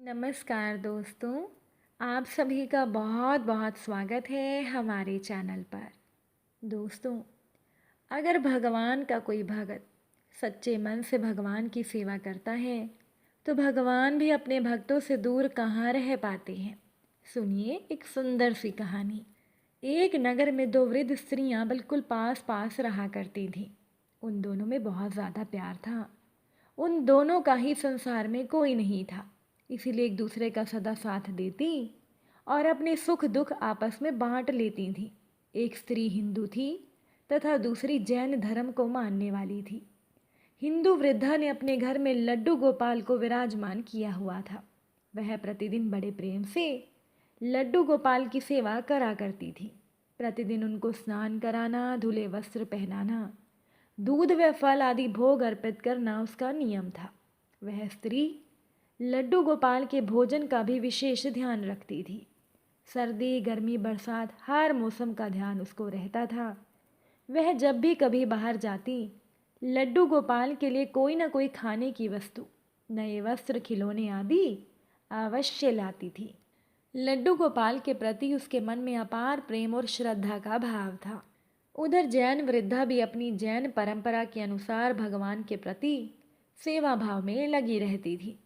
नमस्कार दोस्तों। आप सभी का बहुत बहुत स्वागत है हमारे चैनल पर। दोस्तों, अगर भगवान का कोई भगत सच्चे मन से भगवान की सेवा करता है तो भगवान भी अपने भक्तों से दूर कहाँ रह पाते हैं। सुनिए एक सुंदर सी कहानी। एक नगर में दो वृद्ध स्त्रियां बिल्कुल पास पास रहा करती थीं। उन दोनों में बहुत ज़्यादा प्यार था। उन दोनों का ही संसार में कोई नहीं था, इसीलिए एक दूसरे का सदा साथ देती और अपने सुख दुख आपस में बांट लेती थी। एक स्त्री हिंदू थी तथा दूसरी जैन धर्म को मानने वाली थी। हिंदू वृद्धा ने अपने घर में लड्डू गोपाल को विराजमान किया हुआ था। वह प्रतिदिन बड़े प्रेम से लड्डू गोपाल की सेवा करा करती थी। प्रतिदिन उनको स्नान कराना, धुले वस्त्र पहनाना, दूध व फल आदि भोग अर्पित करना उसका नियम था। वह स्त्री लड्डू गोपाल के भोजन का भी विशेष ध्यान रखती थी। सर्दी, गर्मी, बरसात हर मौसम का ध्यान उसको रहता था। वह जब भी कभी बाहर जाती, लड्डू गोपाल के लिए कोई न कोई खाने की वस्तु, नए वस्त्र, खिलौने आदि अवश्य लाती थी। लड्डू गोपाल के प्रति उसके मन में अपार प्रेम और श्रद्धा का भाव था। उधर जैन वृद्धा भी अपनी जैन परंपरा के अनुसार भगवान के प्रति सेवा भाव में लगी रहती थी।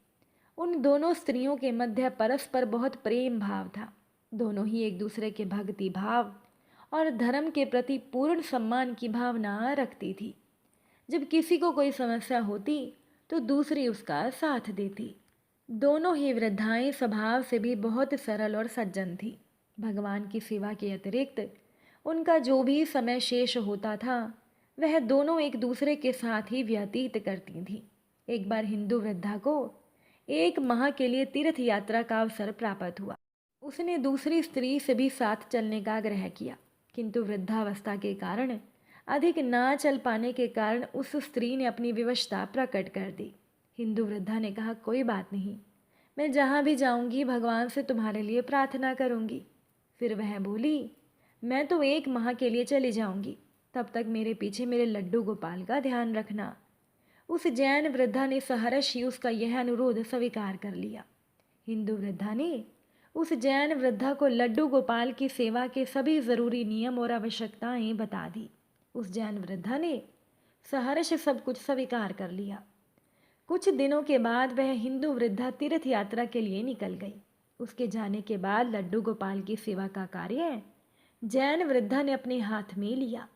उन दोनों स्त्रियों के मध्य परस्पर बहुत प्रेम भाव था। दोनों ही एक दूसरे के भक्ति भाव और धर्म के प्रति पूर्ण सम्मान की भावना रखती थी। जब किसी को कोई समस्या होती तो दूसरी उसका साथ देती। दोनों ही वृद्धाएं स्वभाव से भी बहुत सरल और सज्जन थी। भगवान की सेवा के अतिरिक्त उनका जो भी समय शेष होता था वह दोनों एक दूसरे के साथ ही व्यतीत करती थीं। एक बार हिंदू वृद्धा को एक माह के लिए तीर्थ यात्रा का अवसर प्राप्त हुआ। उसने दूसरी स्त्री से भी साथ चलने का आग्रह किया, किंतु वृद्धावस्था के कारण, अधिक ना चल पाने के कारण उस स्त्री ने अपनी विवशता प्रकट कर दी। हिंदू वृद्धा ने कहा, कोई बात नहीं, मैं जहाँ भी जाऊंगी भगवान से तुम्हारे लिए प्रार्थना करूंगी। फिर वह बोली, मैं तो एक माह के लिए चली जाऊंगी, तब तक मेरे पीछे मेरे लड्डू गोपाल का ध्यान रखना। उस जैन वृद्धा ने सहर्ष ही उसका यह अनुरोध स्वीकार कर लिया। हिंदू वृद्धा ने उस जैन वृद्धा को लड्डू गोपाल की सेवा के सभी जरूरी नियम और आवश्यकताएं बता दी। उस जैन वृद्धा ने सहर्ष सब कुछ स्वीकार कर लिया। कुछ दिनों के बाद वह हिंदू वृद्धा तीर्थ यात्रा के लिए निकल गई। उसके जाने के बाद लड्डू गोपाल की सेवा का कार्य जैन वृद्धा ने अपने हाथ में लिया।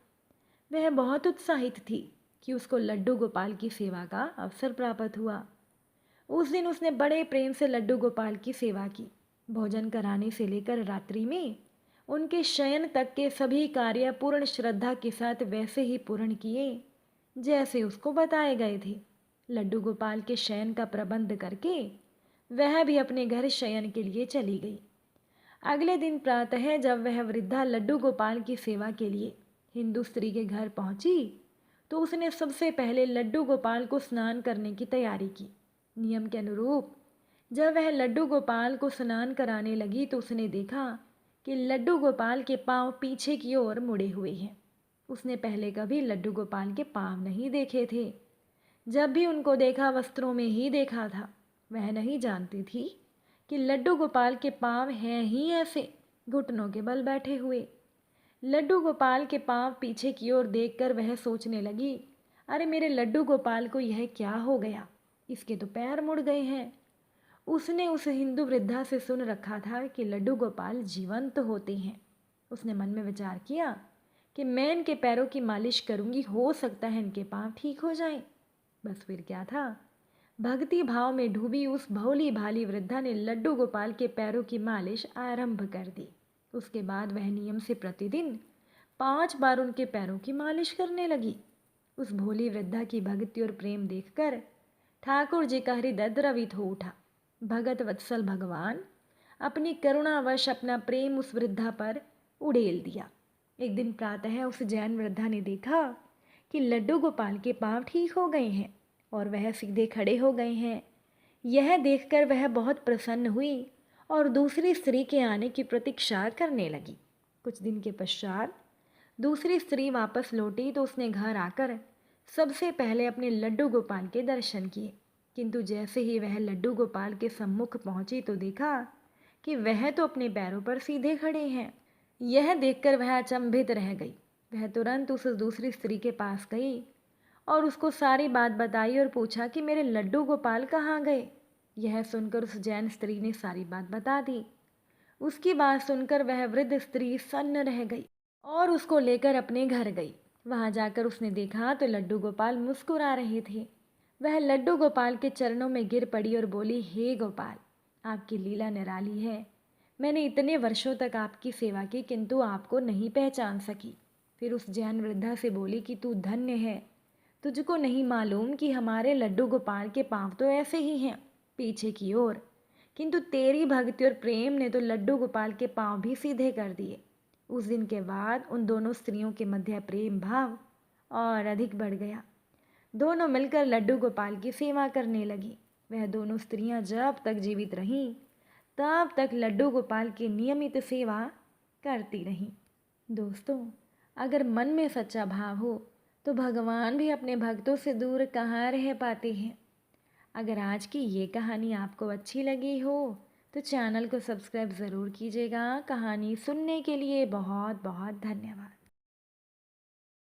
वह बहुत उत्साहित थी कि उसको लड्डू गोपाल की सेवा का अवसर प्राप्त हुआ। उस दिन उसने बड़े प्रेम से लड्डू गोपाल की सेवा की। भोजन कराने से लेकर रात्रि में उनके शयन तक के सभी कार्य पूर्ण श्रद्धा के साथ वैसे ही पूर्ण किए जैसे उसको बताए गए थे। लड्डू गोपाल के शयन का प्रबंध करके वह भी अपने घर शयन के लिए चली गई। अगले दिन प्रातः जब वह वृद्धा लड्डू गोपाल की सेवा के लिए हिंदू स्त्री के घर पहुंची तो उसने सबसे पहले लड्डू गोपाल को स्नान करने की तैयारी की। नियम के अनुरूप जब वह लड्डू गोपाल को स्नान कराने लगी तो उसने देखा कि लड्डू गोपाल के पांव पीछे की ओर मुड़े हुए हैं। उसने पहले कभी लड्डू गोपाल के पांव नहीं देखे थे। जब भी उनको देखा वस्त्रों में ही देखा था। वह नहीं जानती थी कि लड्डू गोपाल के पांव हैं ही ऐसे, घुटनों के बल बैठे हुए। लड्डू गोपाल के पांव पीछे की ओर देखकर वह सोचने लगी, अरे मेरे लड्डू गोपाल को यह क्या हो गया, इसके तो पैर मुड़ गए हैं। उसने उस हिंदू वृद्धा से सुन रखा था कि लड्डू गोपाल जीवंत होते हैं। उसने मन में विचार किया कि मैं इनके पैरों की मालिश करूंगी, हो सकता है इनके पांव ठीक हो जाएं। बस फिर क्या था, भक्ति भाव में डूबी उस भोली भाली वृद्धा ने लड्डू गोपाल के पैरों की मालिश आरंभ कर दी। उसके बाद वह नियम से प्रतिदिन 5 बार उनके पैरों की मालिश करने लगी। उस भोली वृद्धा की भक्ति और प्रेम देखकर ठाकुर जी का हृदय द्रवित हो उठा। भगत वत्सल भगवान अपनी करुणावश अपना प्रेम उस वृद्धा पर उड़ेल दिया। एक दिन प्रातः उस जैन वृद्धा ने देखा कि लड्डू गोपाल के पांव ठीक हो गए हैं और वह सीधे खड़े हो गए हैं। यह देखकर वह बहुत प्रसन्न हुई और दूसरी स्त्री के आने की प्रतीक्षा करने लगी। कुछ दिन के पश्चात दूसरी स्त्री वापस लौटी तो उसने घर आकर सबसे पहले अपने लड्डू गोपाल के दर्शन किए, किंतु जैसे ही वह लड्डू गोपाल के सम्मुख पहुंची तो देखा कि वह तो अपने पैरों पर सीधे खड़े हैं। यह देखकर वह अचंभित रह गई। वह तुरंत उस दूसरी स्त्री के पास गई और उसको सारी बात बताई और पूछा कि मेरे लड्डू गोपाल कहाँ गए। यह सुनकर उस जैन स्त्री ने सारी बात बता दी। उसकी बात सुनकर वह वृद्ध स्त्री सन्न रह गई और उसको लेकर अपने घर गई। वहां जाकर उसने देखा तो लड्डू गोपाल मुस्कुरा रहे थे। वह लड्डू गोपाल के चरणों में गिर पड़ी और बोली, हे गोपाल, आपकी लीला निराली है। मैंने इतने वर्षों तक आपकी सेवा की किंतु आपको नहीं पहचान सकी। फिर उस जैन वृद्धा से बोली कि तू धन्य है, तुझको नहीं मालूम कि हमारे लड्डू गोपाल के पांव तो ऐसे ही हैं, पीछे की ओर, किंतु तेरी भक्ति और प्रेम ने तो लड्डू गोपाल के पांव भी सीधे कर दिए। उस दिन के बाद उन दोनों स्त्रियों के मध्य प्रेम भाव और अधिक बढ़ गया। दोनों मिलकर लड्डू गोपाल की सेवा करने लगी। वह दोनों स्त्रियां जब तक जीवित रहीं तब तक लड्डू गोपाल की नियमित सेवा करती रहीं। दोस्तों, अगर मन में सच्चा भाव हो तो भगवान भी अपने भक्तों से दूर कहाँ रह पाते हैं। अगर आज की ये कहानी आपको अच्छी लगी हो तो चैनल को सब्सक्राइब ज़रूर कीजिएगा। कहानी सुनने के लिए बहुत बहुत धन्यवाद।